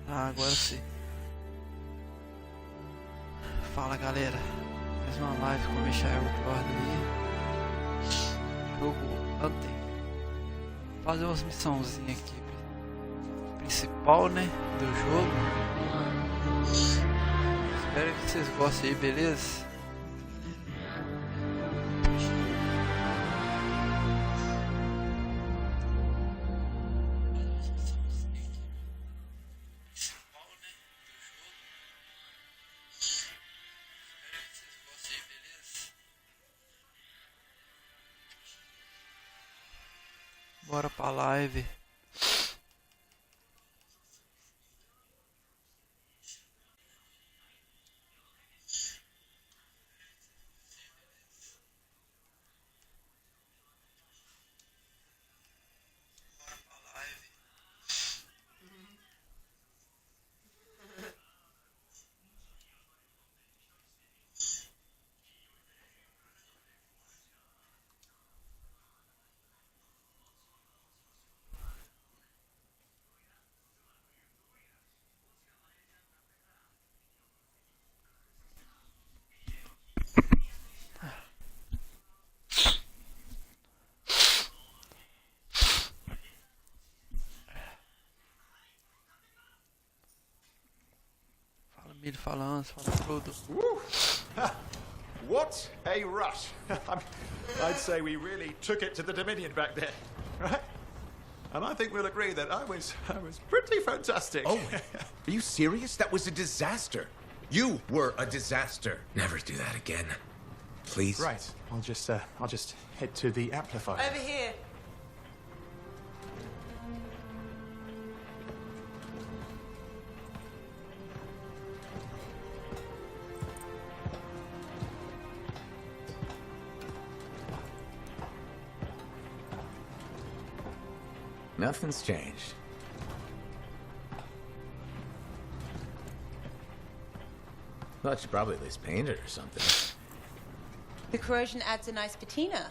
Ah, agora sim. Fala galera, mais uma live com o Michael Jordan aí. Jogo Anthem. Fazer umas missãozinhas aqui. Principal, né? Do jogo. Espero que vocês gostem aí, beleza? Bora pra live. Milho falando, fala tudo. What a rush! I'd say we really took it to the Dominion back there, right? And I think we'll agree that I was pretty fantastic. Oh, are you serious? That was a disaster. You were a disaster. Never do that again, please. Right. I'll just head to the amplifier. Over here. Nothing's changed. Thought you probably at least painted or something. The corrosion adds a nice patina.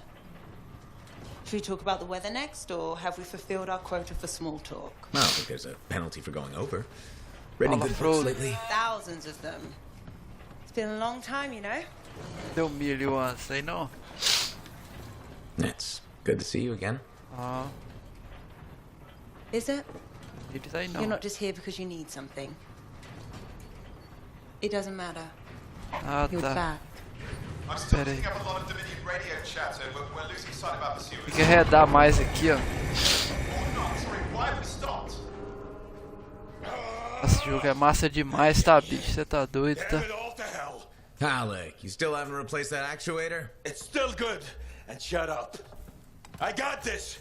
Should we talk about the weather next, or have we fulfilled our quota for small talk? I don't think there's a penalty for going over. Read any All good the books fraud. lately? Thousands of them. It's been a long time, you know? Deu milho antes, aí não? It's good to see you again. Ah, Is it? milho aí You're não. not just here because you need something. It doesn't matter. Ah, You're tá. back. I'm still Pera aí. picking up a lot of Dominion radio chatter. We're losing sight of our pursuers. Tem que arredar mais aqui, ó. Or not. Sorry, why have we stopped? Esse jogo é massa demais, tá, bicho? Você tá doido, tá? Damn it all to hell. Alec, you still haven't replaced that actuator? It's still good. And shut up. I got this.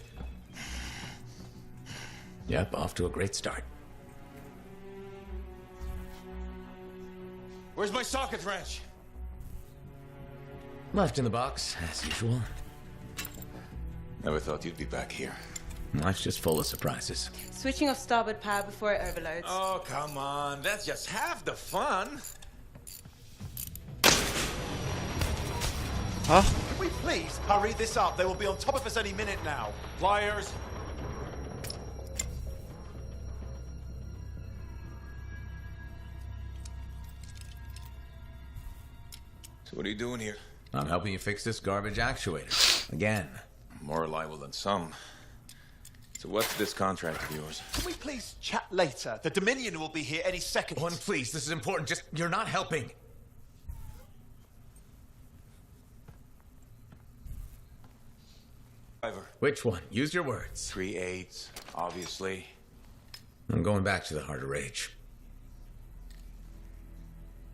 Yep, off to a great start. Where's my socket wrench? Left in the box, as usual. Never thought you'd be back here. Life's just full of surprises. Switching off starboard power before it overloads. Oh, come on. That's just half the fun. Ó, Can we please hurry this up? They will be on top of us any minute now. Pliers. So what are you doing here? I'm helping you fix this garbage actuator. Again. More reliable than some. So what's this contract of yours? Can we please chat later? The Dominion will be here any second. One, please, this is important. Just, you're not helping. Driver. Which one? Use your words. 3/8, obviously. I'm going back to the Heart of Rage.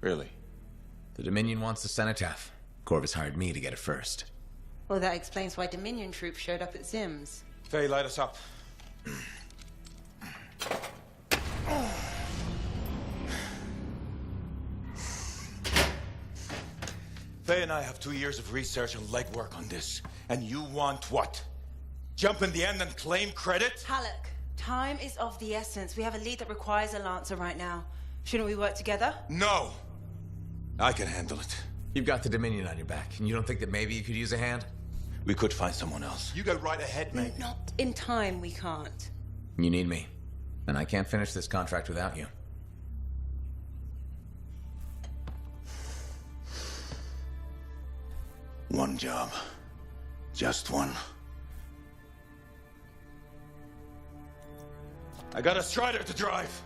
Really? The Dominion wants the cenotaph. Corvus hired me to get it first. Well, that explains why Dominion troops showed up at Zim's. Faye, light us up. Faye and I have 2 years of research and legwork on this. And you want what? Jump in the end and claim credit? Halleck, time is of the essence. We have a lead that requires a Lancer right now. Shouldn't we work together? No! I can handle it. You've got the Dominion on your back, and you don't think that maybe you could use a hand? We could find someone else. You go right ahead, mate. Not in time, we can't. You need me. And I can't finish this contract without you. One job. Just one. I got a Strider to drive.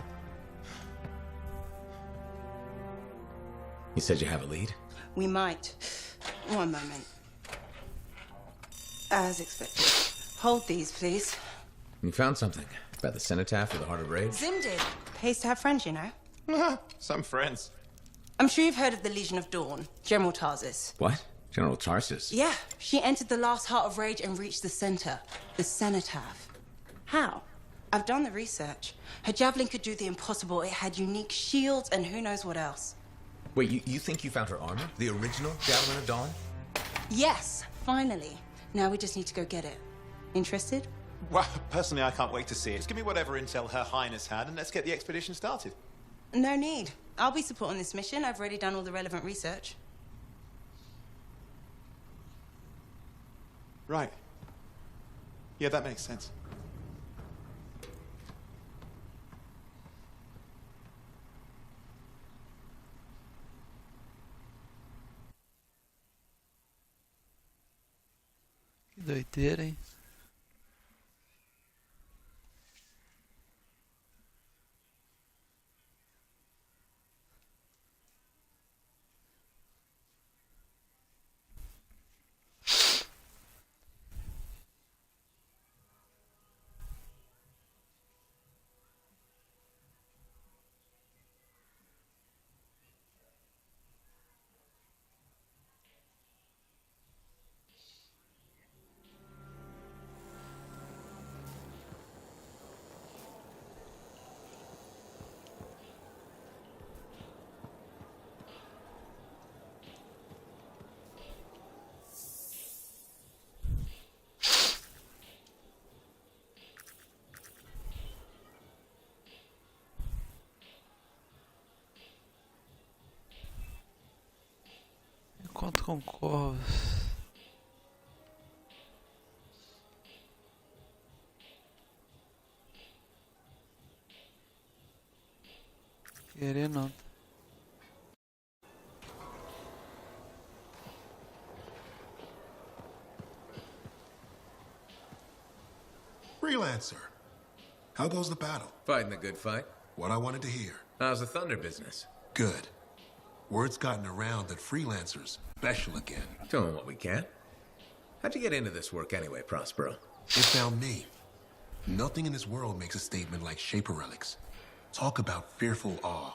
You said you have a lead? We might. One moment. As expected. Hold these, please. You found something about the cenotaph or the Heart of Rage? Zim did. Pays to have friends, you know. Some friends. I'm sure you've heard of the Legion of Dawn, General Tarsus. What? General Tarsus? Yeah, she entered the last Heart of Rage and reached the center, the cenotaph. How? I've done the research. Her javelin could do the impossible. It had unique shields and who knows what else. Wait, you think you found her armor? The original Javelin of Dawn? Yes, finally. Now we just need to go get it. Interested? Well, personally, I can't wait to see it. Just give me whatever intel Her Highness had, and let's get the expedition started. No need. I'll be supporting this mission. I've already done all the relevant research. Right. Yeah, that makes sense. Que doideira, hein? Encontro com corvos. Querer não. Freelancer, how goes the battle? Fighting the good fight. What I wanted to hear. How's the thunder business? Good. Word's gotten around that Freelancer's special again. Doing what we can. How'd you get into this work anyway, Prospero? It found me. Nothing in this world makes a statement like Shaper Relics. Talk about fearful awe.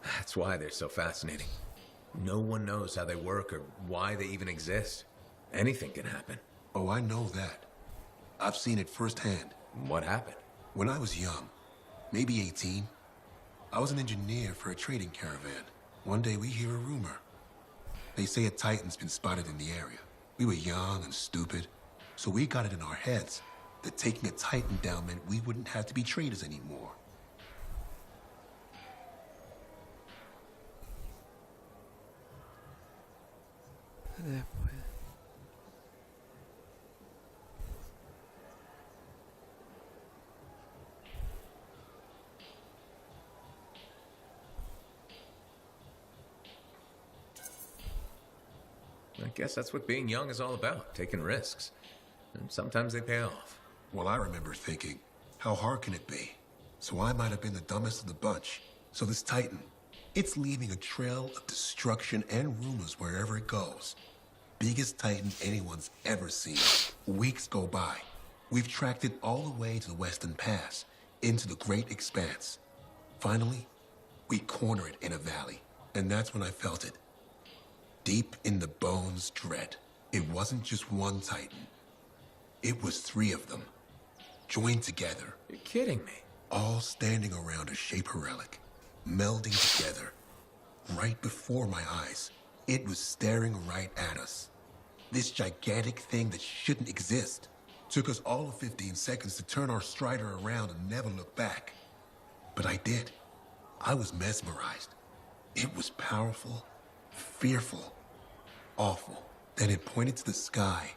That's why they're so fascinating. No one knows how they work or why they even exist. Anything can happen. Oh, I know that. I've seen it firsthand. What happened? When I was young, maybe 18, I was an engineer for a trading caravan. One day we hear a rumor. They say a Titan's been spotted in the area. We were young and stupid, so we got it in our heads that taking a Titan down meant we wouldn't have to be traders anymore. Depois. I guess that's what being young is all about, taking risks. And sometimes they pay off. Well, I remember thinking, how hard can it be? So I might have been the dumbest of the bunch. So this Titan, it's leaving a trail of destruction and rumors wherever it goes. Biggest Titan anyone's ever seen. Weeks go by. We've tracked it all the way to the Western Pass, into the Great Expanse. Finally, we corner it in a valley. And that's when I felt it. Deep in the bones dread. It wasn't just one Titan. It was 3 of them, joined together. You're kidding me. All standing around a Shaper relic, melding together. Right before my eyes, it was staring right at us. This gigantic thing that shouldn't exist. Took us all of 15 seconds to turn our Strider around and never look back. But I did. I was mesmerized. It was powerful, fearful, awful. Then it pointed to the sky,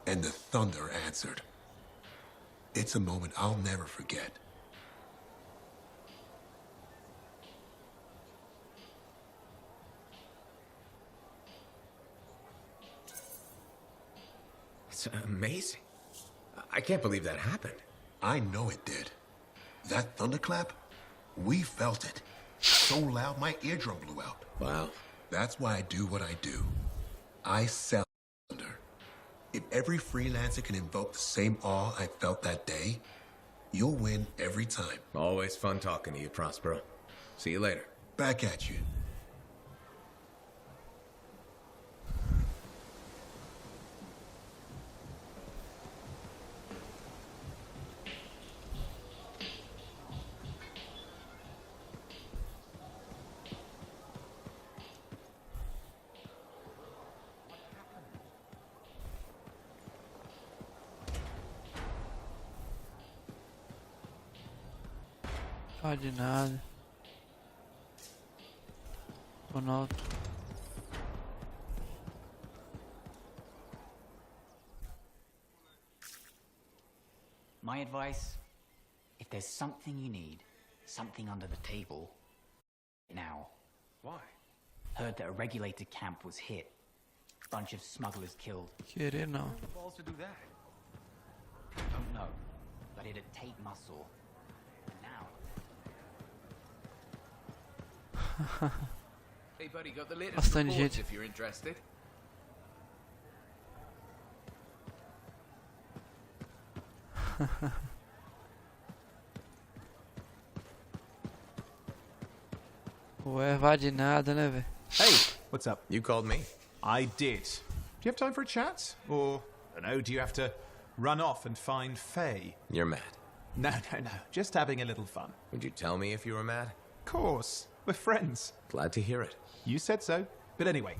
and the thunder answered. It's a moment I'll never forget. It's amazing. I can't believe that happened. I know it did. That thunderclap, we felt it. So loud my eardrum blew out. Wow. That's why I do what I do. I sell thunder. If every freelancer can invoke the same awe I felt that day, you'll win every time. Always fun talking to you, Prospero. See you later. Back at you. Ah, de nada. Ronaldo. My advice, if there's something you need, something under the table, now. Why? Heard that a regulated camp was hit. Bunch of smugglers killed. Querer não. Balls to do that. Don't know, but it'd take muscle. And now. Hey, buddy, got the latest Bastante reports gente. if you're interested. Ué, vai de nada, né, velho? Hey, what's up? You called me. I did. Do you have time for a chat? Or, I don't know, do you have to run off and find Faye? You're mad. No. Just having a little fun. Would you tell me if you were mad? Of course. We're friends. Glad to hear it. You said so. But anyway,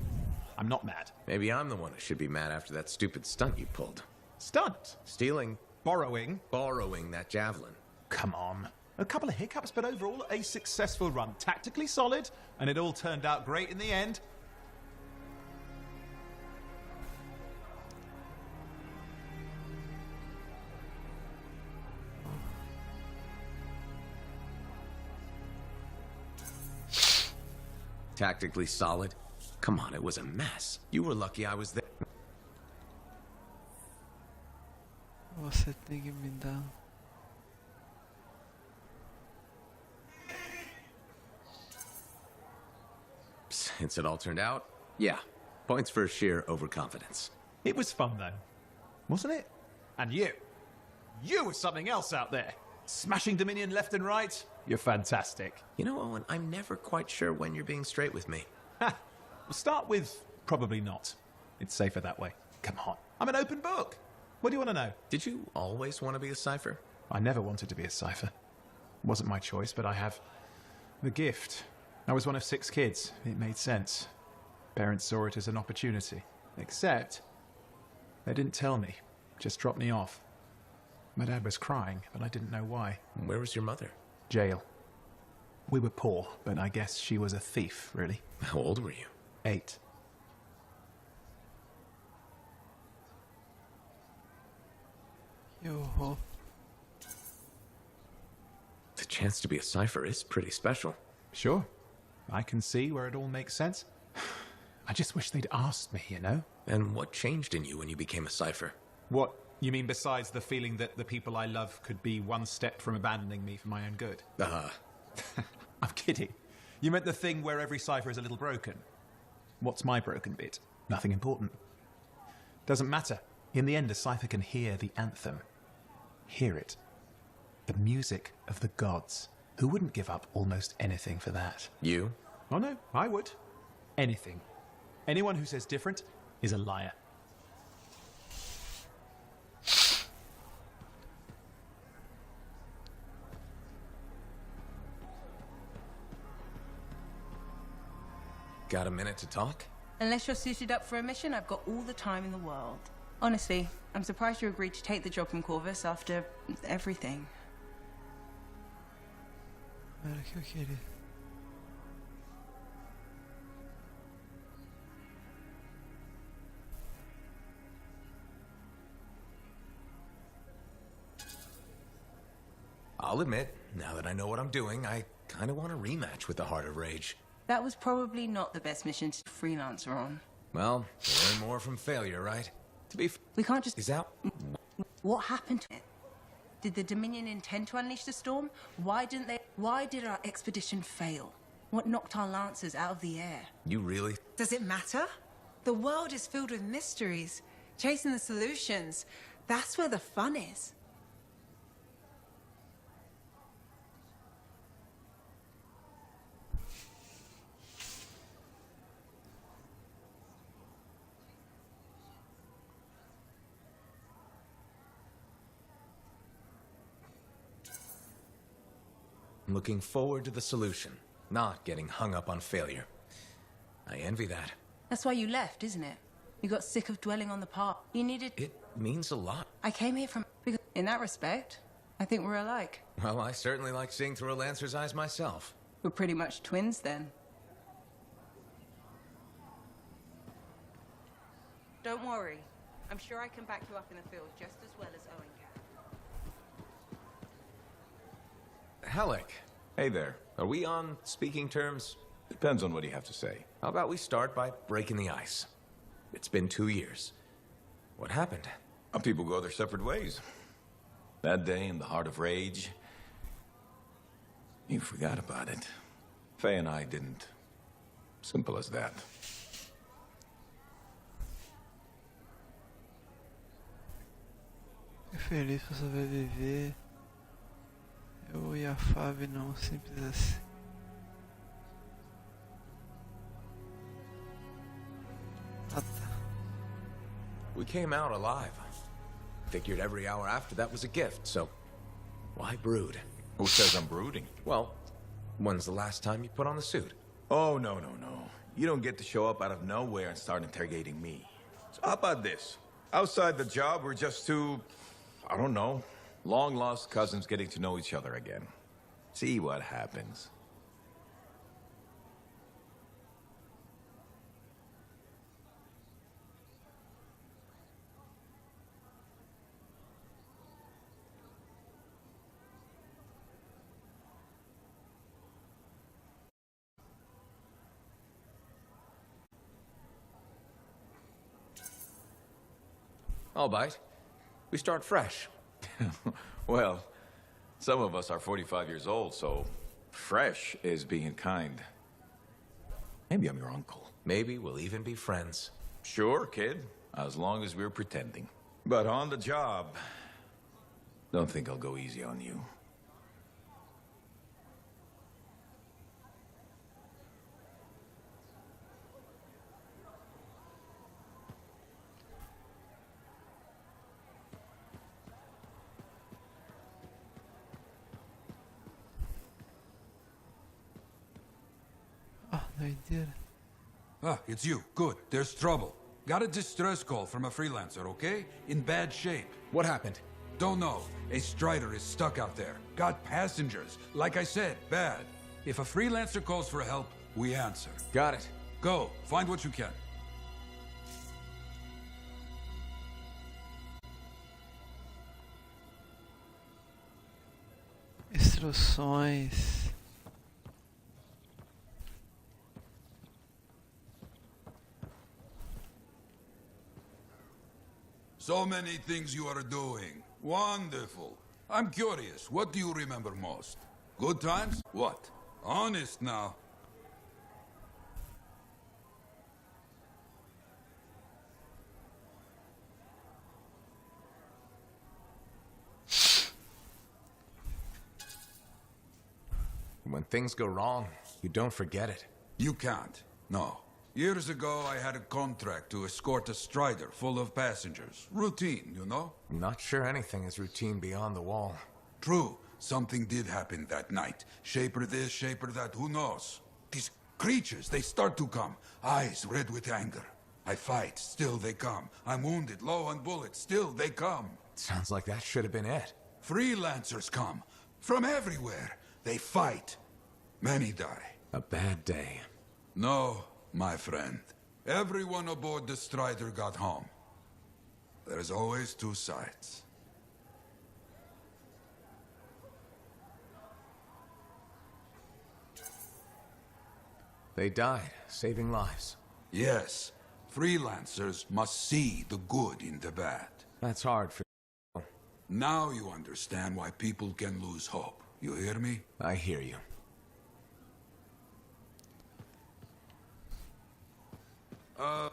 I'm not mad. Maybe I'm the one who should be mad after that stupid stunt you pulled. Stunt. Stealing, Borrowing. borrowing that javelin. Come on. A couple of hiccups, but overall a successful run. Tactically solid, and it all turned out great in the end. Tactically solid? Come on, it was a mess. You were lucky I was there. Você tem que me dar. Since it all turned out, yeah. Points for sheer overconfidence. It was fun, though. Wasn't it? And you. You were something else out there. Smashing Dominion left and right. You're fantastic. You know, Owen, I'm never quite sure when you're being straight with me. Ha! We'll start with probably not. It's safer that way. Come on. I'm an open book. What do you want to know? Did you always want to be a cipher? I never wanted to be a cipher. It wasn't my choice, but I have the gift. I was one of 6 kids. It made sense. Parents saw it as an opportunity. Except, they didn't tell me. Just dropped me off. My dad was crying, but I didn't know why. Where was your mother? Jail. We were poor, but I guess she was a thief, really. How old were you? 8. Que horror. The chance to be a cipher is pretty special. Sure. I can see where it all makes sense. I just wish they'd asked me, you know? And what changed in you when you became a cipher? What, you mean besides the feeling that the people I love could be one step from abandoning me for my own good? I'm kidding. You meant the thing where every cipher is a little broken. What's my broken bit? Nothing important. Doesn't matter. In the end, a cipher can hear the anthem. Hear it. The music of the gods. Who wouldn't give up almost anything for that? You? Oh no, I would. Anything. Anyone who says different is a liar. Got a minute to talk? Unless you're suited up for a mission, I've got all the time in the world. Honestly, I'm surprised you agreed to take the job from Corvus after everything. Era o que eu queria. I'll admit, now that I know what I'm doing, I kind of want a rematch with the Heart of Rage. That was probably not the best mission to freelancer on. Well, learn more from failure, right? To be We can't just... Is that... What happened to it? Did the Dominion intend to unleash the storm? Why didn't they? Why did our expedition fail? What knocked our lancers out of the air? You really... Does it matter? The world is filled with mysteries. Chasing the solutions. That's where the fun is. I'm looking forward to the solution, not getting hung up on failure. I envy that. That's why you left, isn't it? You got sick of dwelling on the past. You needed... It means a lot. I came here from... In that respect, I think we're alike. Well, I certainly like seeing through a Lancer's eyes myself. We're pretty much twins then. Don't worry. I'm sure I can back you up in the field just as well as Owen can. Halleck. Hey there. Are we on speaking terms? Depends on what you have to say. How about we start by breaking the ice? It's been 2 years. What happened? People go their separate ways. That day in the heart of rage, you forgot about it. Faye and I didn't. Simple as that. Feliz por sobreviver. Eu e a Fábio não, simples assim. Ah, tá. We came out alive. Figured every hour after that was a gift, so why brood? Who says I'm brooding? Well, when's the last time you put on the suit? Oh, no. You don't get to show up out of nowhere and start interrogating me. So how about this? Outside the job, we're just two, I don't know, long-lost cousins getting to know each other again. See what happens. I'll bite. We start fresh. Well, some of us are 45 years old, so fresh is being kind. Maybe I'm your uncle. Maybe we'll even be friends. Sure, kid, as long as we're pretending. But on the job, don't think I'll go easy on you. Ah, doideira. Ah, it's you. Good. There's trouble. Got a distress call from a freelancer, okay? In bad shape. What happened? Don't know. A Strider is stuck out there. Got passengers. Like I said, bad. If a freelancer calls for help, we answer. Got it. Go. Find what you can. Instruções. So many things you are doing. Wonderful. I'm curious, what do you remember most? Good times? What? Honest now. When things go wrong, you don't forget it. You can't. No. Years ago, I had a contract to escort a Strider full of passengers. Routine, you know? I'm not sure anything is routine beyond the wall. True. Something did happen that night. Shaper this, shaper that, who knows? These creatures, they start to come. Eyes red with anger. I fight, still they come. I'm wounded, low on bullets, still they come. Sounds like that should have been it. Freelancers come. From everywhere. They fight. Many die. A bad day. No, my friend. Everyone aboard the Strider got home. There's always two sides. They died, saving lives. Yes. Freelancers must see the good in the bad. That's hard for... Now you understand why people can lose hope. You hear me? I hear you. Deixa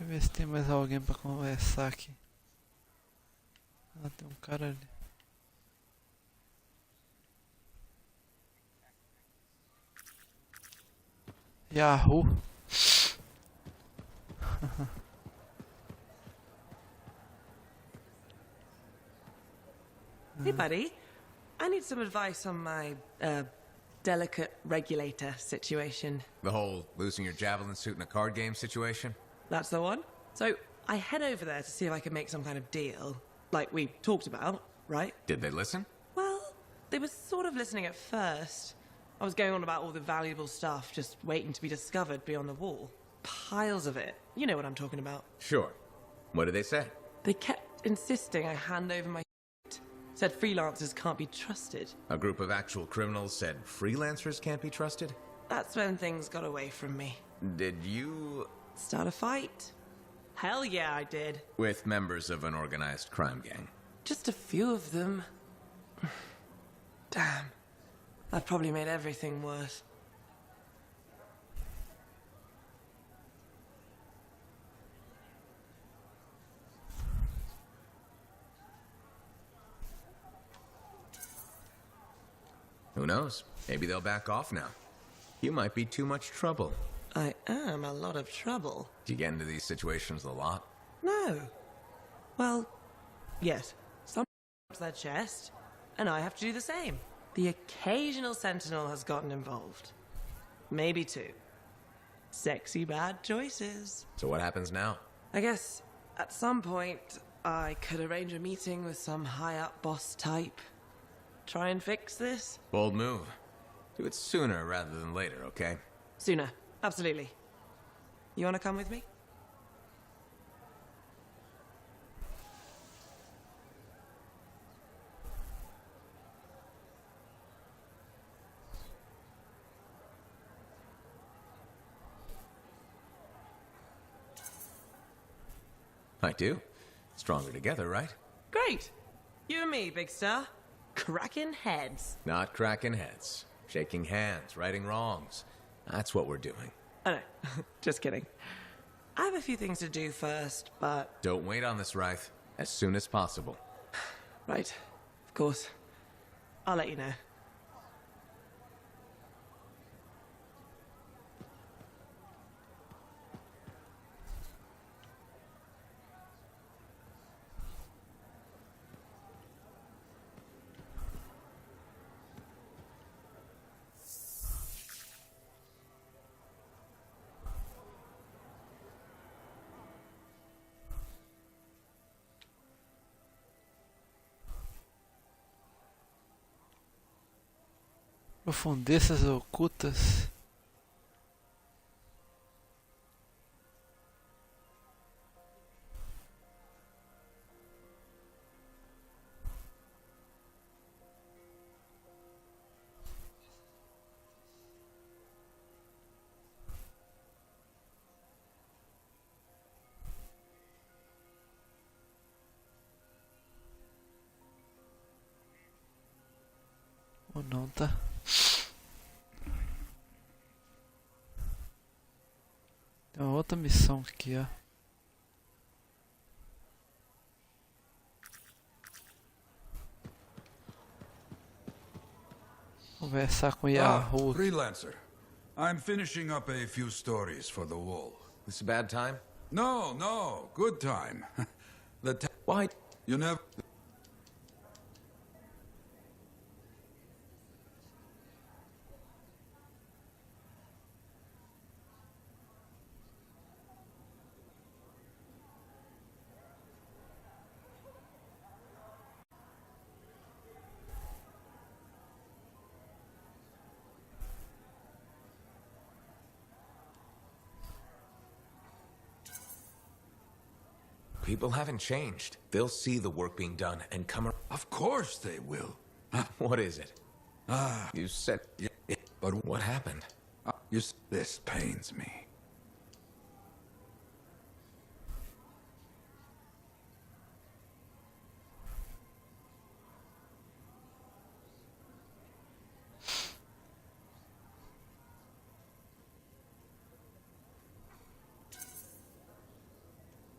eu ver se tem mais alguém pra conversar aqui. Ah, tem um cara ali. Yahoo! Hey, buddy. I need some advice on my, delicate regulator situation. The whole losing your javelin suit in a card game situation? That's the one. So, I head over there to see if I can make some kind of deal. Like we talked about, right? Did they listen? Well, they were sort of listening at first. I was going on about all the valuable stuff, just waiting to be discovered beyond the wall. Piles of it. You know what I'm talking about. Sure. What did they say? They kept insisting I hand over my said freelancers can't be trusted. A group of actual criminals said freelancers can't be trusted? That's when things got away from me. Did you... Start a fight? Hell yeah, I did. With members of an organized crime gang? Just a few of them. Damn. I've probably made everything worse. Who knows? Maybe they'll back off now. You might be too much trouble. I am a lot of trouble. Do you get into these situations a lot? No. Well, yes. Some their chest, and I have to do the same. The occasional sentinel has gotten involved. Maybe two. Sexy bad choices. So what happens now? I guess at some point I could arrange a meeting with some high-up boss type. Try and fix this? Bold move. Do it sooner rather than later, okay? Sooner. Absolutely. You want to come with me? I do. Stronger together, right? Great. You and me, big star. Cracking heads. Not cracking heads. Shaking hands, righting wrongs. That's what we're doing. Oh, no. Just kidding. I have a few things to do first, but... Don't wait on this, Wraith. As soon as possible. Right. Of course. I'll let you know. Profundezas ocultas. Ou não, tá? Tem uma outra missão aqui, ó. Conversar com Yahoo. Freelancer. I'm finishing up a few stories for the wall. This a bad time? No, no, good time. Why? You never... People haven't changed. They'll see the work being done and come Of course they will. What is it? Ah. You said... Yeah, but what happened? This pains me.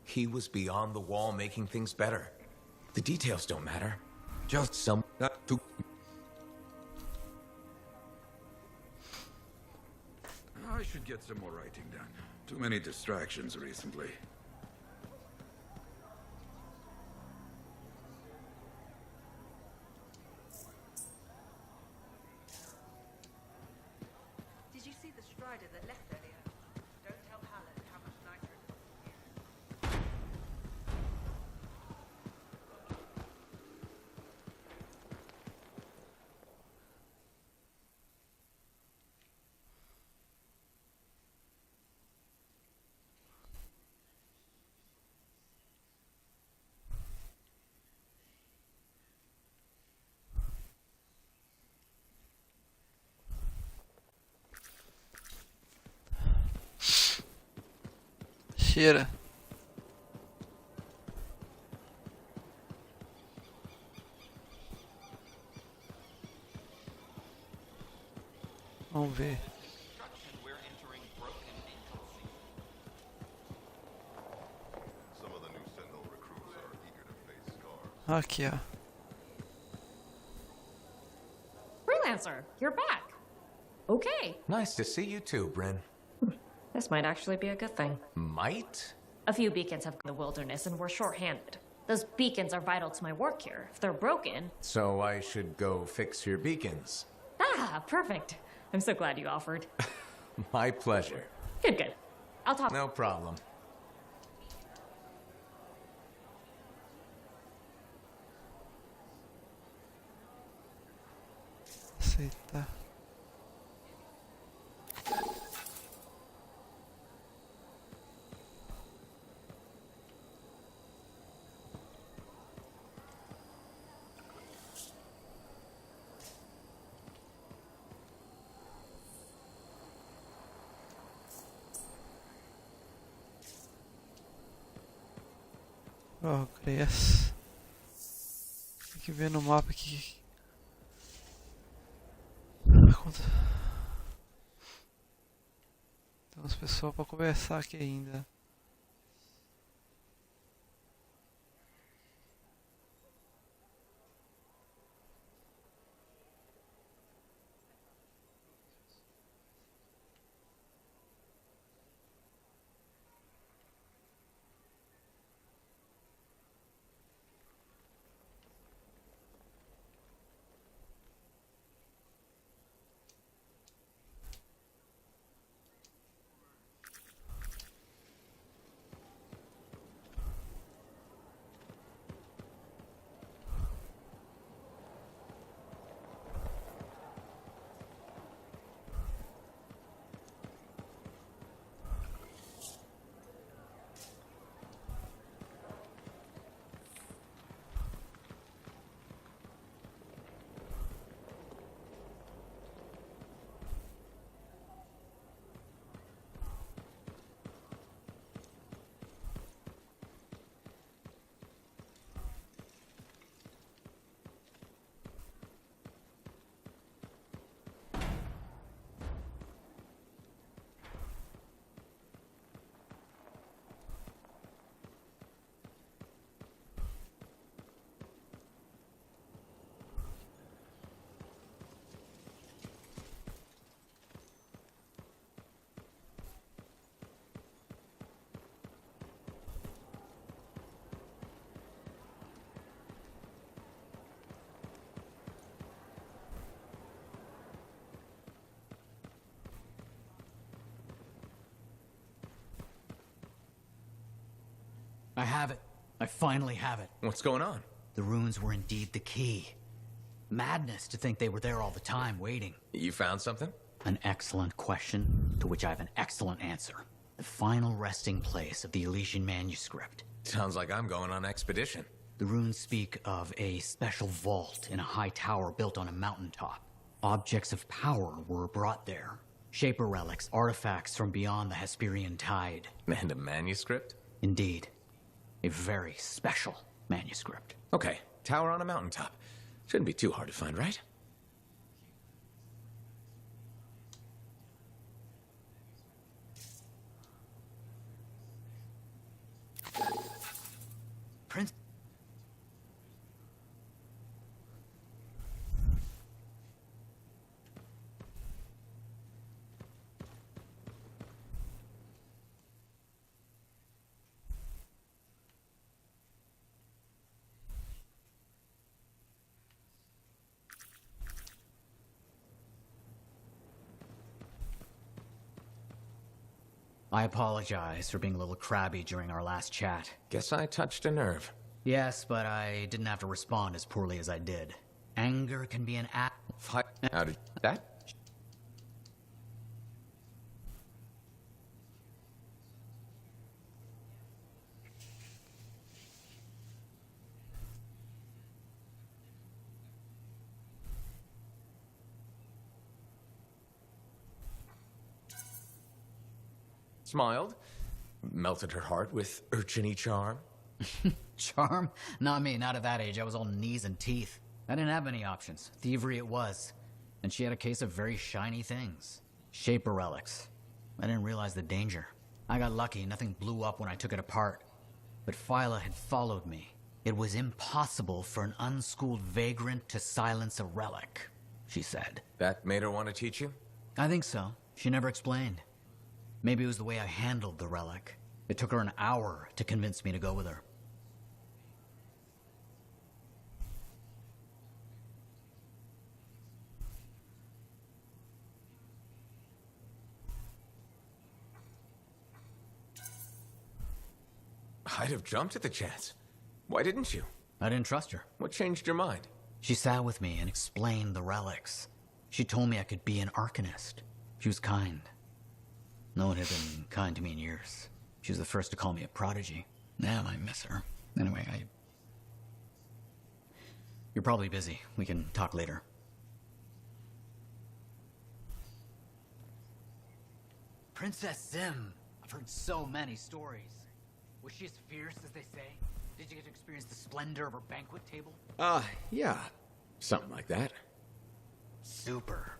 He was beyond the wall making things better. The details don't matter. Just some... Not too... I should get some more writing done. Too many distractions recently. Did you see the Strider that left earlier? Don't tell Helen how much nicer it is. Cheira. Vamos ver. Aqui, ó. Freelancer, you're back. Okay. Nice to see you too, Bryn. This might actually be a good thing. Might? A few beacons have gone in the wilderness and we're short-handed. Those beacons are vital to my work here. If they're broken... So I should go fix your beacons. Ah, perfect. I'm so glad you offered. My pleasure. Good, good. I'll talk... No problem. Aceitar. Progresso. Tem que ver no mapa aqui. Tem umas pessoas pra conversar aqui ainda. I have it. I finally have it. What's going on? The runes were indeed the key. Madness to think they were there all the time, waiting. You found something? An excellent question, to which I have an excellent answer. The final resting place of the Elysian manuscript. Sounds like I'm going on expedition. The runes speak of a special vault in a high tower built on a mountaintop. Objects of power were brought there, Shaper relics, artifacts from beyond the Hesperian tide. And a manuscript? Indeed. A very special manuscript. Okay, tower on a mountaintop. Shouldn't be too hard to find, right? Prince... I apologize for being a little crabby during our last chat. Guess I touched a nerve. Yes, but I didn't have to respond as poorly as I did. Anger can be an act... How did that? Smiled, melted her heart with urchiny charm. Charm? Not me, not at that age. I was all knees and teeth. I didn't have many options. Thievery it was. And she had a case of very shiny things. Shaper relics. I didn't realize the danger. I got lucky, nothing blew up when I took it apart. But Phyla had followed me. It was impossible for an unschooled vagrant to silence a relic, she said. That made her want to teach you? I think so. She never explained. Maybe it was the way I handled the relic. It took her an hour to convince me to go with her. I'd have jumped at the chance. Why didn't you? I didn't trust her. What changed your mind? She sat with me and explained the relics. She told me I could be an arcanist. She was kind. No one had been kind to me in years. She was the first to call me a prodigy. Damn, I miss her. Anyway, You're probably busy. We can talk later. Princess Zim. I've heard so many stories. Was she as fierce as they say? Did you get to experience the splendor of her banquet table? Yeah. Something like that. Super.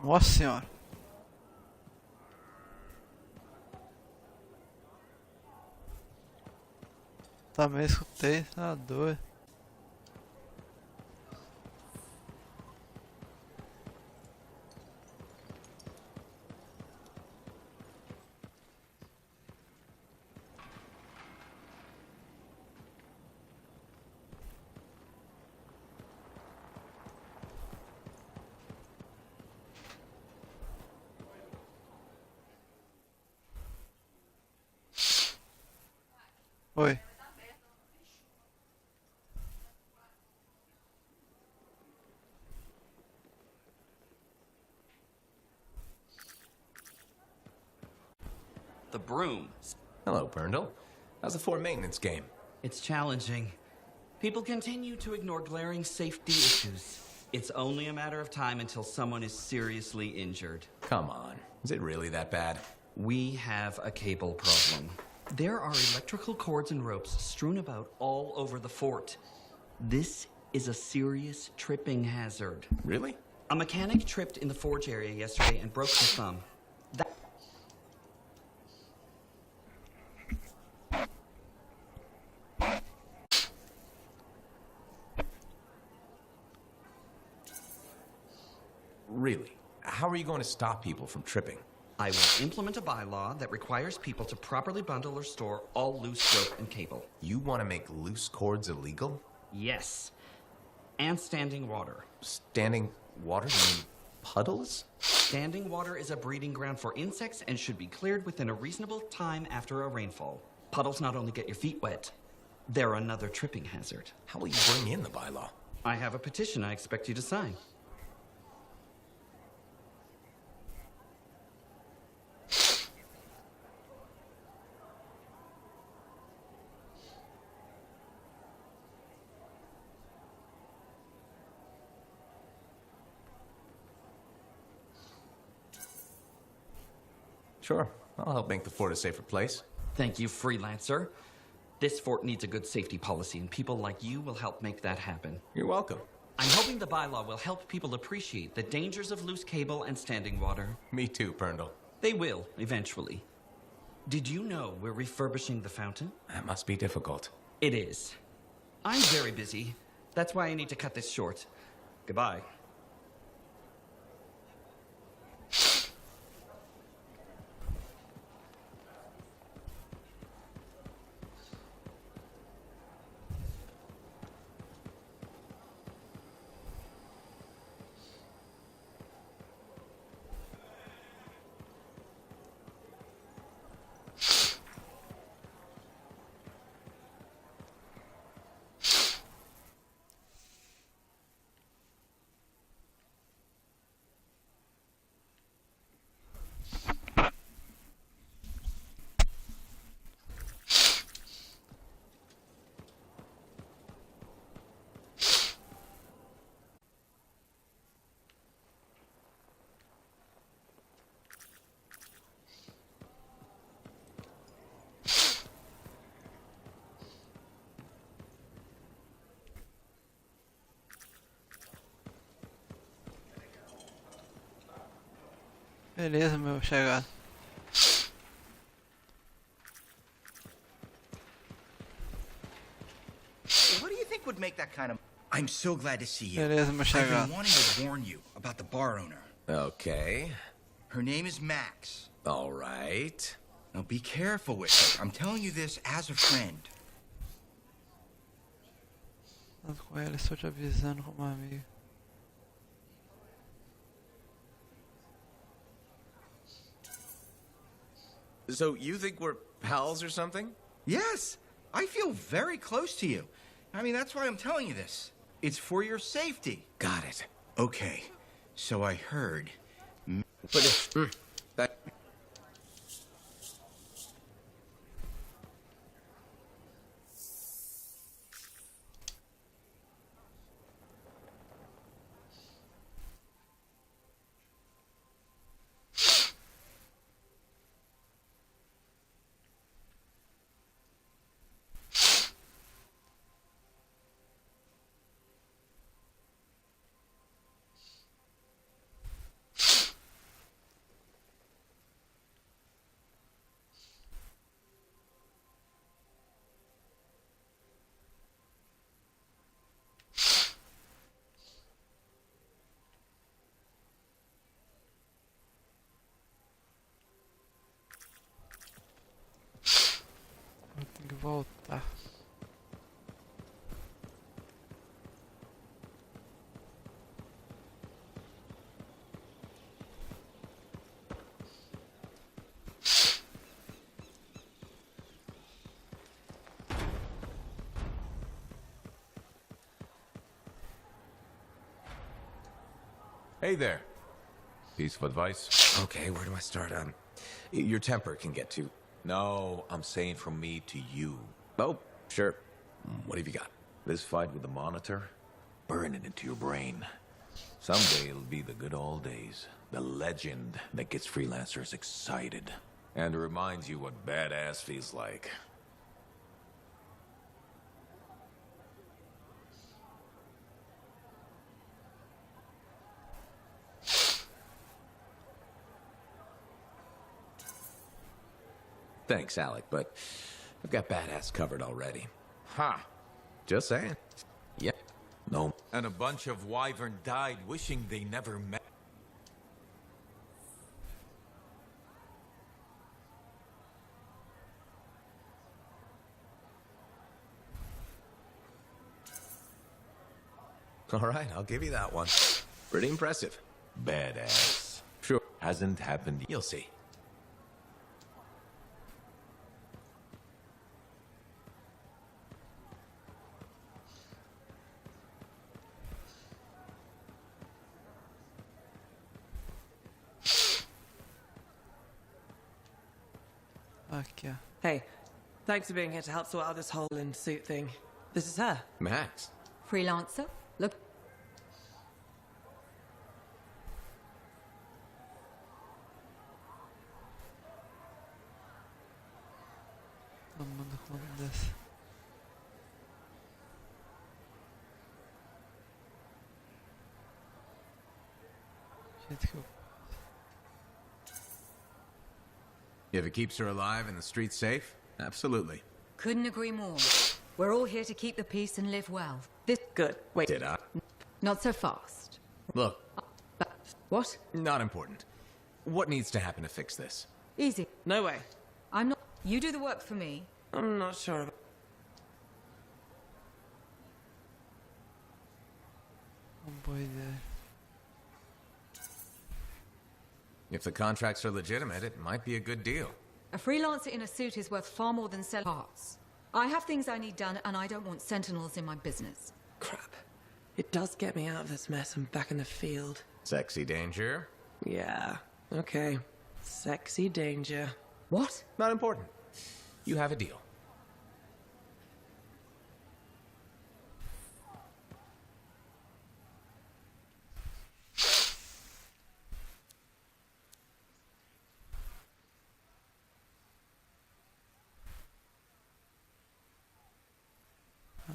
Nossa senhora. Também escutei, tá doido. Oi. The broom. Hello, Burndle. How's the fort maintenance game? It's challenging. People continue to ignore glaring safety issues. It's only a matter of time until someone is seriously injured. Come on. Is it really that bad? We have a cable problem. There are electrical cords and ropes strewn about all over the fort. This is a serious tripping hazard. Really? A mechanic tripped in the forge area yesterday and broke their thumb. really, how are you going to stop people from tripping? I will implement a bylaw that requires people to properly bundle or store all loose rope and cable. You want to make loose cords illegal? Yes. And standing water. Standing water? You mean puddles? Standing water is a breeding ground for insects and should be cleared within a reasonable time after a rainfall. Puddles not only get your feet wet, they're another tripping hazard. How will you bring in the bylaw? I have a petition I expect you to sign. Sure. I'll help make the fort a safer place. Thank you, freelancer. This fort needs a good safety policy, and people like you will help make that happen. You're welcome. I'm hoping the bylaw will help people appreciate the dangers of loose cable and standing water. Me too, Perndle. They will, eventually. Did you know we're refurbishing the fountain? That must be difficult. It is. I'm very busy. That's why I need to cut this short. Goodbye. Beleza, meu chegado. What do you think would make that kind of... I'm so glad to see you. Beleza, meu I've chegado. been wanting to warn you about the bar owner. Okay. Her name is Max. All right. Now be careful with her. I'm telling you this as a friend. Tanto com ela, estou te avisando como amigo. So you think we're pals or something? Yes, I feel very close to you. I mean, that's why I'm telling you this. It's for your safety. Got it. Okay, so I heard... But if... that... Tem que voltar. Hey there. Piece of advice? Okay, where do I start? Your temper can get too... No, I'm saying from me to you. Oh, sure. What have you got? This fight with the Monitor, burn it into your brain. Someday it'll be the good old days. The legend that gets freelancers excited. And reminds you what badass feels like. Thanks, Alec, but I've got badass covered already. Ha! Just saying. Yep. No. And a bunch of wyvern died wishing they never met. All right, I'll give you that one. Pretty impressive. Badass. Sure. Hasn't happened. You'll see. Aqui, ó. Hey, thanks for being here to help sort out this whole in suit thing. This is her. Max. Freelancer? Look. Todo mundo com um desse. Jeito que eu... If it keeps her alive and the streets safe, absolutely. Couldn't agree more. We're all here to keep the peace and live well. This... Good. Wait. Did I? Not so fast. Look, What? not important. What needs to happen to fix this? Easy. No way. I'm not... You do the work for me. I'm not sure about... Boa ideia. If the contracts are legitimate, it might be a good deal. A freelancer in a suit is worth far more than selling parts. I have things I need done, and I don't want sentinels in my business. Crap. It does get me out of this mess and back in the field. Sexy danger? Yeah. Okay. Sexy danger. What? Not important. You have a deal.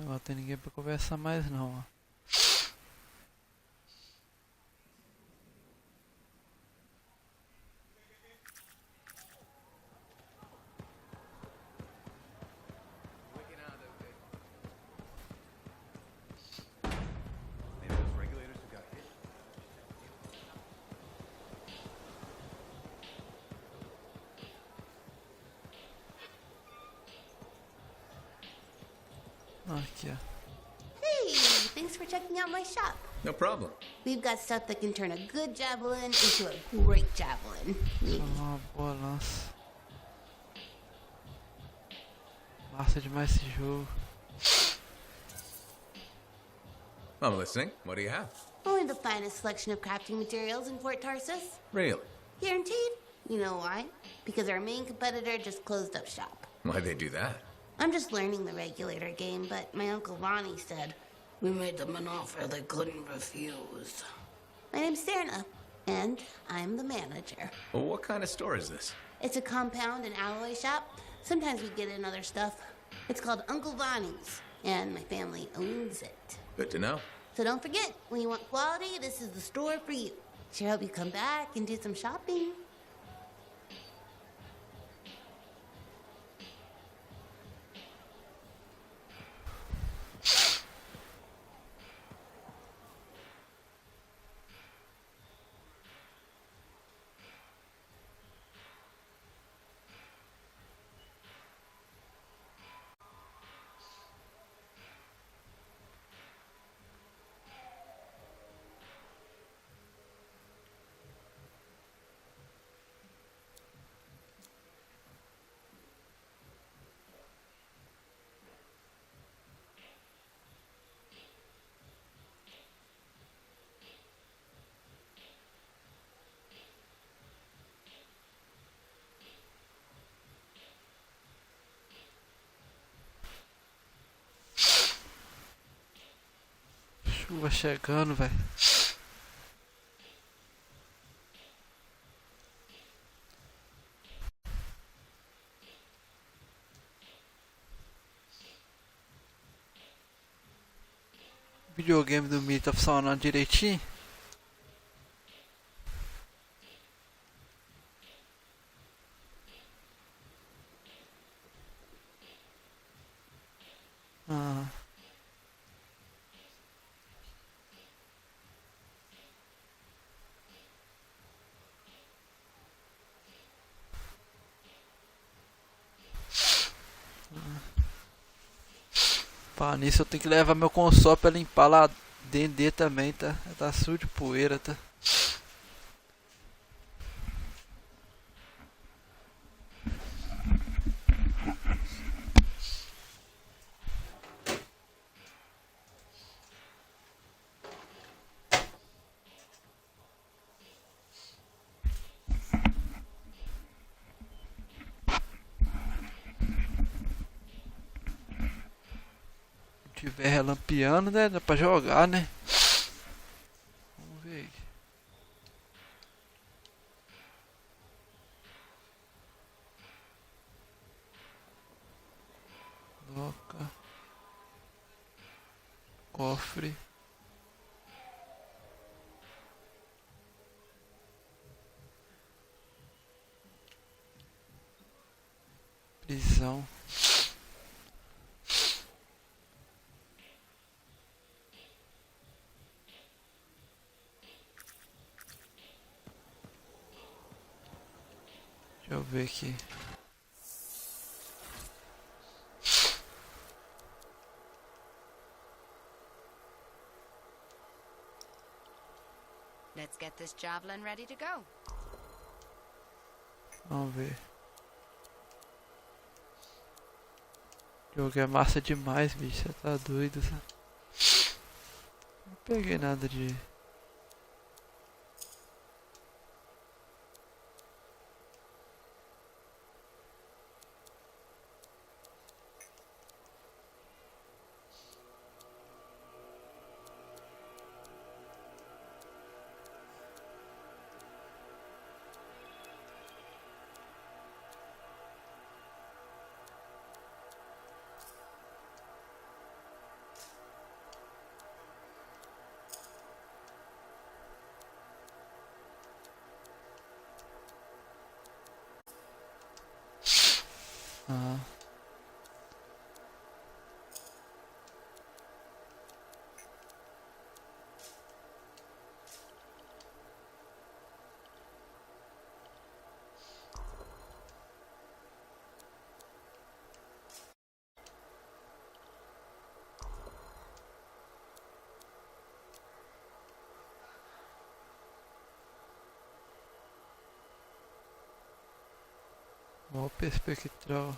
Agora não tem ninguém pra conversar mais não, ó. Aqui, ó. Hey, thanks for checking out my shop. No problem. We've got stuff that can turn a good javelin into a great javelin. Uma boa lança. Massa demais esse jogo. I'm listening. What do you have? Only the finest selection of crafting materials in Fort Tarsus. Really? Guaranteed. You know why? Because our main competitor just closed up shop. Why'd they do that? I'm just learning the regulator game, but my Uncle Ronnie said, we made them an offer they couldn't refuse. My name's Serna, and I'm the manager. Well, what kind of store is this? It's a compound and alloy shop. Sometimes we get in other stuff. It's called Uncle Ronnie's, and my family owns it. Good to know. So don't forget, when you want quality, this is the store for you. Sure hope you come back and do some shopping. Chuva chegando, velho. O videogame do Mi tá funcionando direitinho. Ah. Pá, nisso eu tenho que levar meu console pra limpar lá Dendê também tá sujo de poeira, tá? Se tiver relampeando, né? Dá pra jogar, né? Vamos ver. Doca. Cofre. Prisão. Deixa eu ver aqui. Let's get this javelin ready to go. Vamos ver. O jogo é massa demais, bicho. Você tá doido, sabe? Não peguei nada de... Ah. Golpe espectral.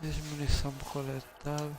Desde munição coletável.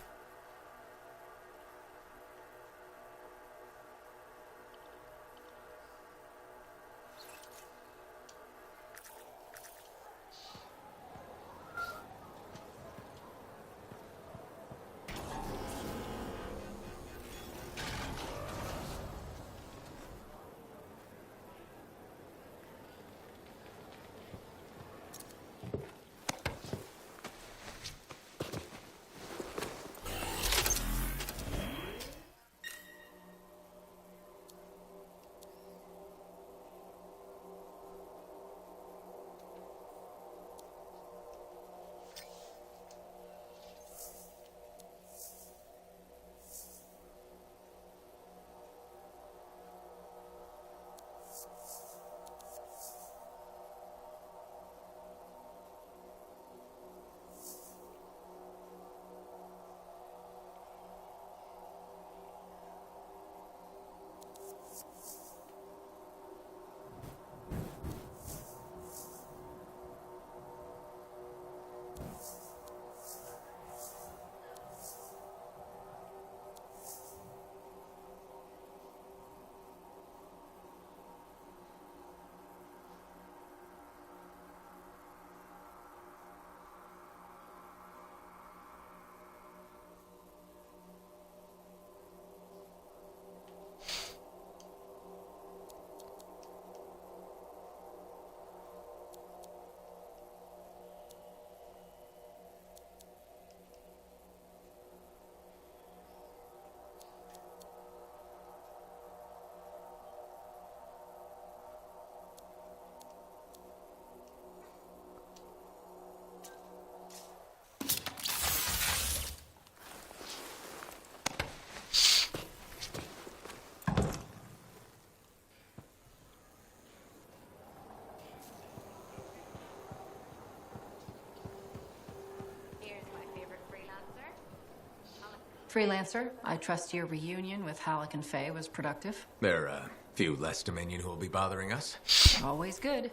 Freelancer, I trust your reunion with Halleck and Faye was productive. There are a few less Dominion who will be bothering us. Always good.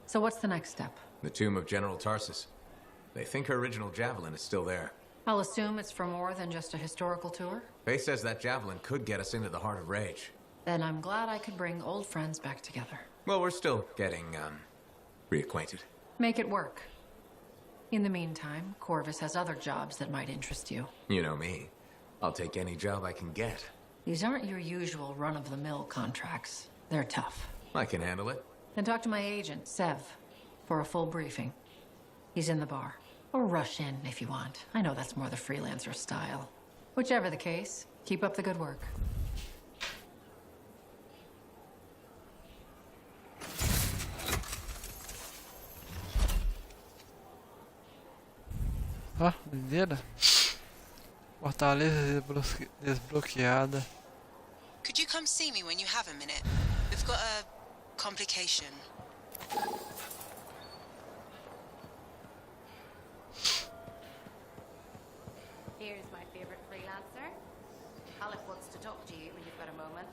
So what's the next step? The tomb of General Tarsus. They think her original javelin is still there. I'll assume it's for more than just a historical tour. Faye says that javelin could get us into the heart of Rage. Then I'm glad I could bring old friends back together. Well, we're still getting, reacquainted. Make it work. In the meantime, Corvus has other jobs that might interest you. You know me. I'll take any job I can get. These aren't your usual run-of-the-mill contracts. They're tough. I can handle it. Then talk to my agent, Sev, for a full briefing. He's in the bar. Or rush in if you want. I know that's more the freelancer style. Whichever the case, keep up the good work. Ó, doideira. Fortaleza desbloqueada. Could you come see me when you have a minute? We've got a complication. Here's my favorite freelancer. Halleck wants to talk to you when you've got a moment.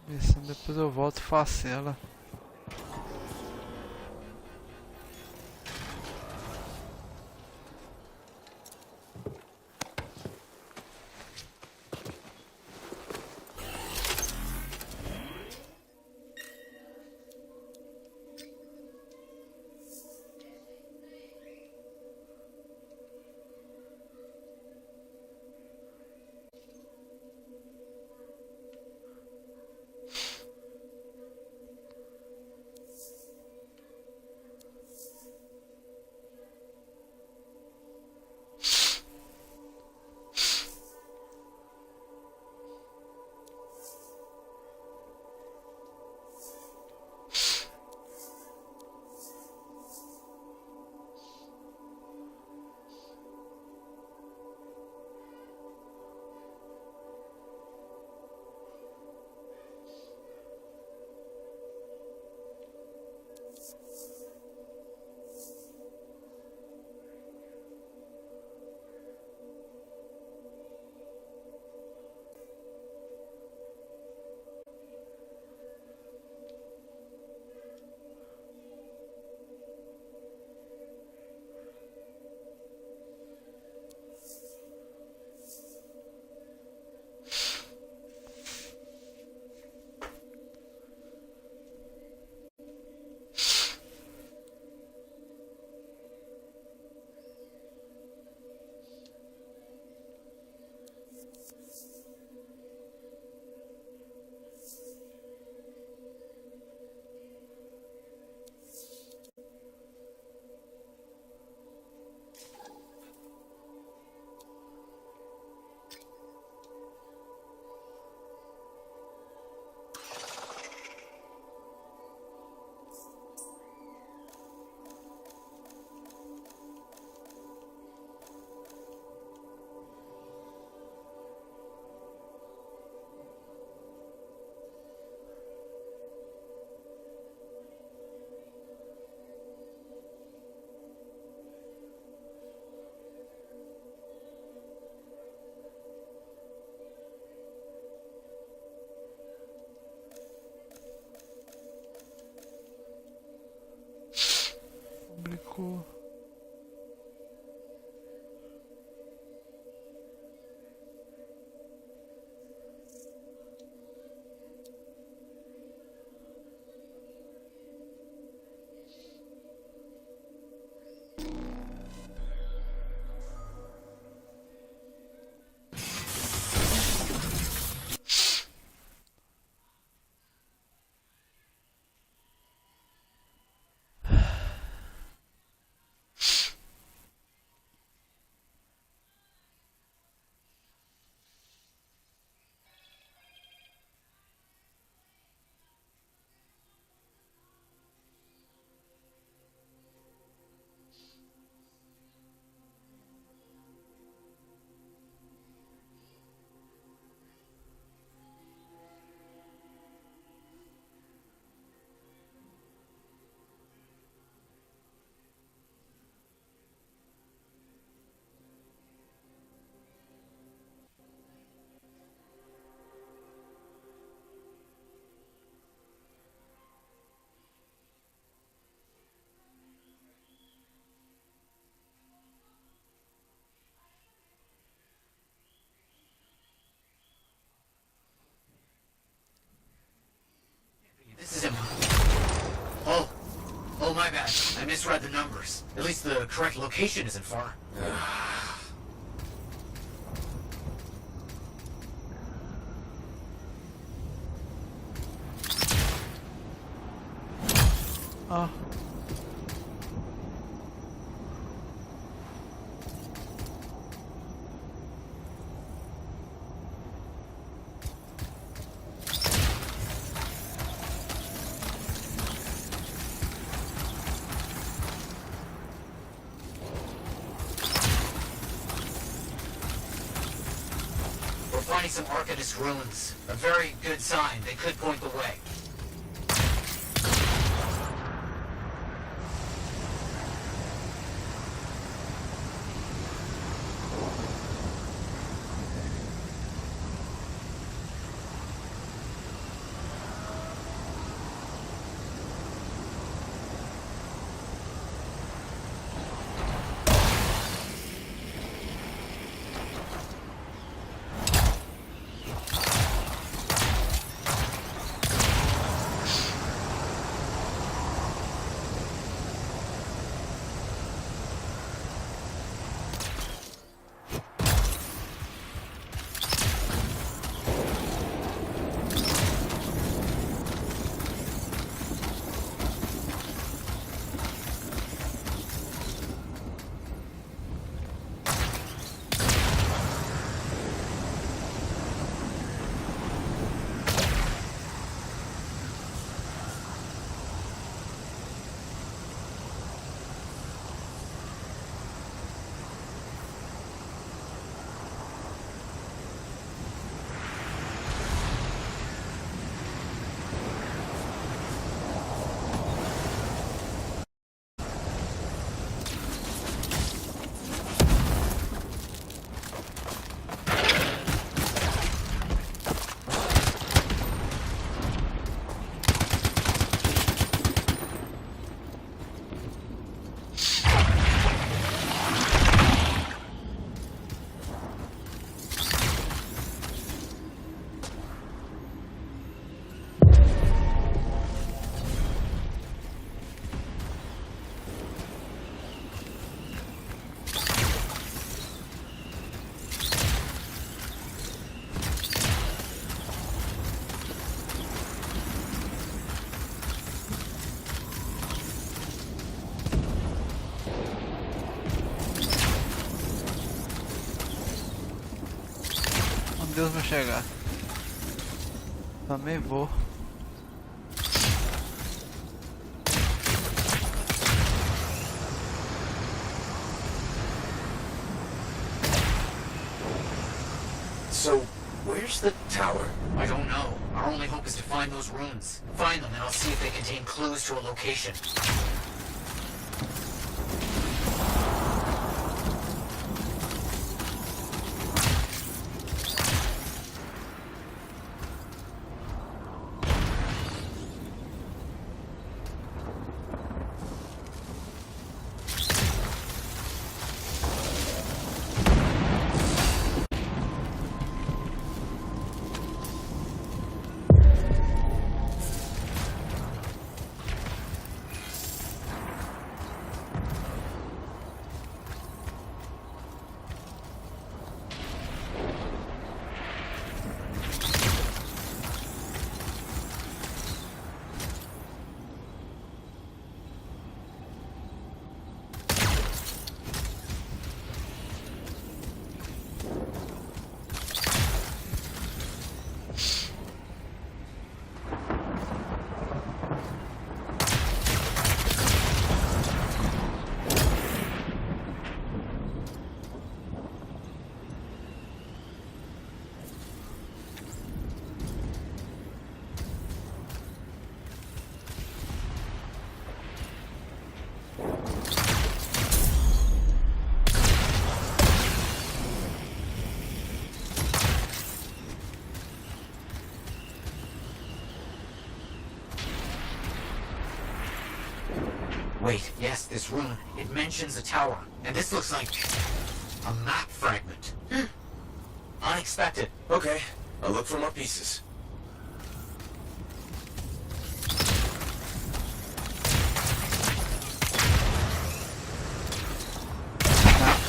Missão, depois eu volto e faço ela. cool. This is him. Oh, my bad. I misread the numbers. At least the correct location isn't far. Oh. We're finding some Arcanist ruins. A very good sign. They could point the way. Deus vai chegar. Também vou. So, where's the tower? I don't know. Our only hope is to find those runes. Find them and I'll see if they contain clues to a location. Wait, yes, this rune. It mentions a tower. And this looks like a map fragment. Unexpected. Okay, I'll look for more pieces.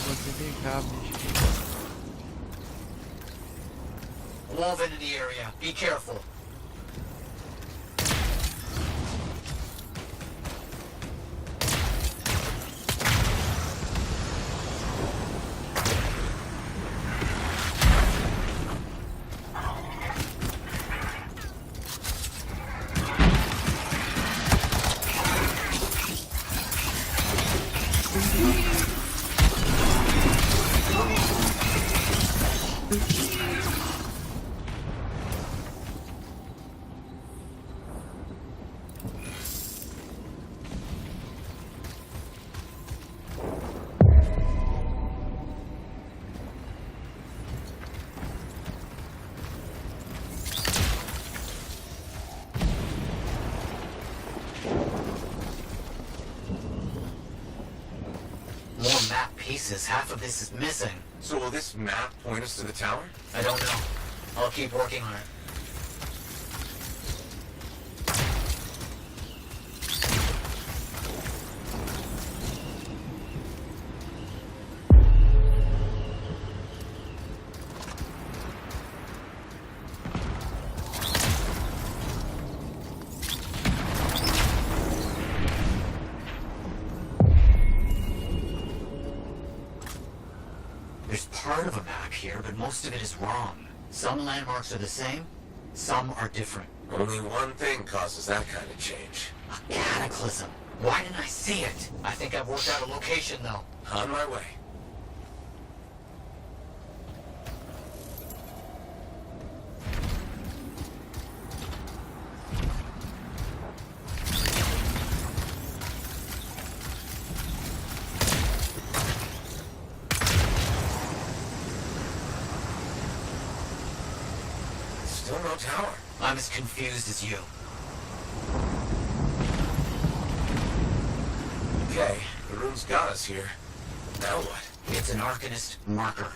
Vou desligar, bicho. Wolf into the area. Be careful. Half of this is missing. So will this map point us to the tower? I don't know. I'll keep working on it. Most of it is wrong. Some landmarks are the same, some are different. Only one thing causes that kind of change. A cataclysm. Why didn't I see it? I think I've worked out a location, though. On my way. Still no tower. I'm as confused as you. Okay, the rune's got us here. Now what? It's an Arcanist marker.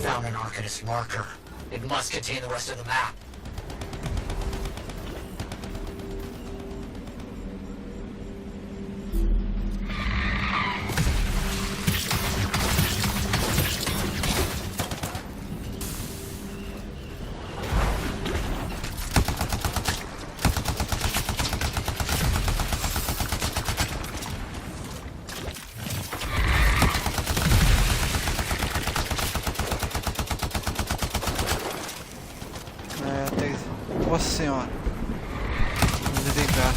Found an Arcanist marker. It must contain the rest of the map. Nossa senhora. Vou desligar.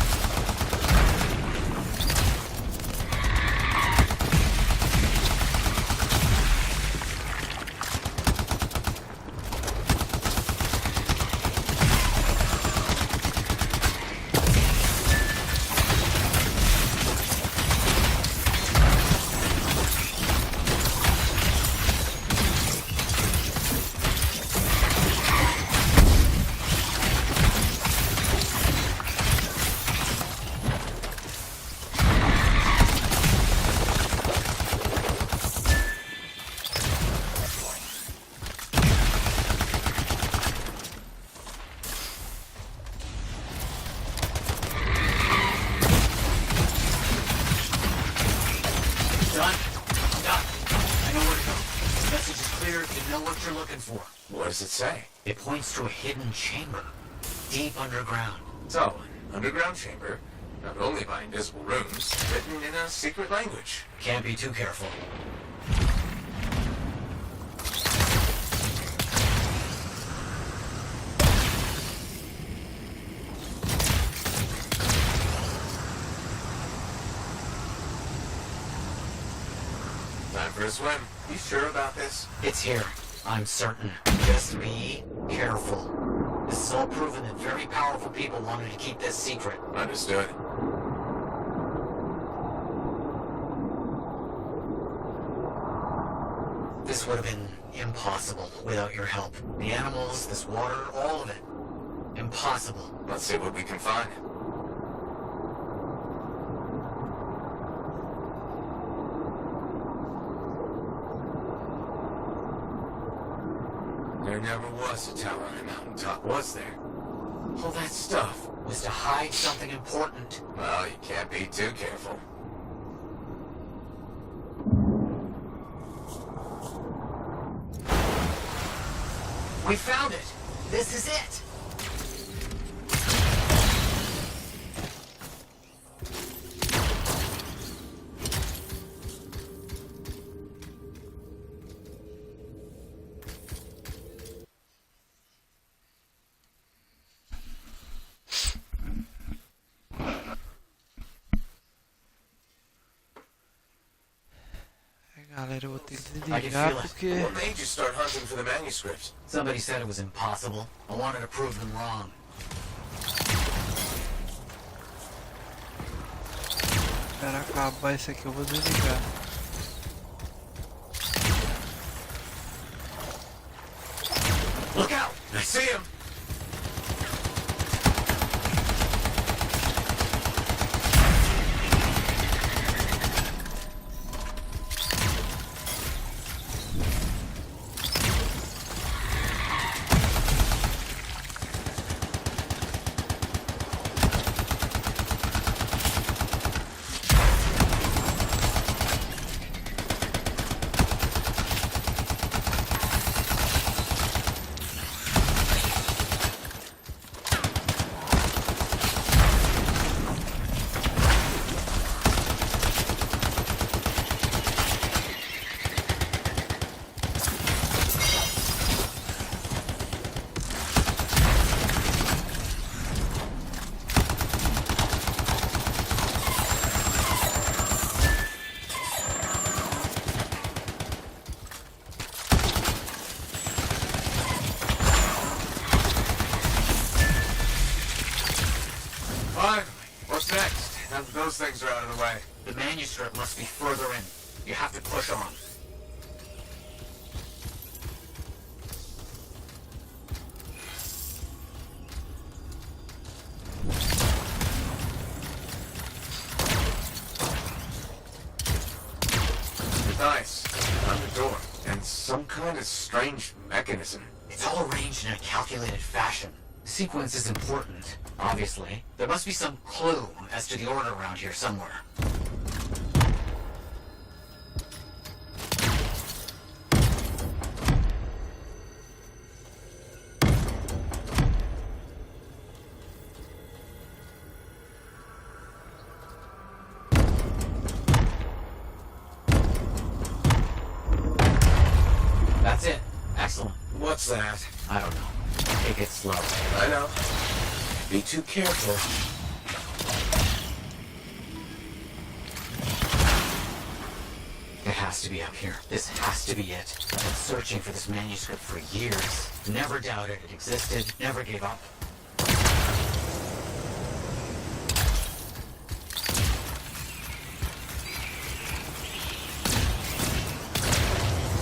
What does it say? It points to a hidden chamber, deep underground. So, an underground chamber, not only by invisible runes, written in a secret language. Can't be too careful. Time for a swim. You sure about this? It's here. I'm certain. Just be careful. This is all proven that very powerful people wanted to keep this secret. Understood. This would have been impossible without your help. The animals, this water, all of it. Impossible. Let's see what we can find. never was a tower on a mountaintop, was there? All that stuff was to hide something important. Well, you can't be too careful. We found it! This is it! Galera, eu vou ter que I can desligar feel it. porque... What made you start hunting for the manuscripts? Somebody said it was impossible. I wanted to prove them wrong. Espera acabar isso aqui, eu vou desligar. Look out! I see him! What's next? Now that those things are out of the way. The manuscript must be further in. You have to push on. Nice. On the door. And some kind of strange mechanism. It's all arranged in a calculated fashion. The sequence is important, obviously. There must be some clue as to the order around here somewhere. That's it. Excellent. What's that? I don't know. Take it slow. I know. Be too careful. It has to be up here. This has to be it. I've been searching for this manuscript for years. Never doubted it existed. Never gave up.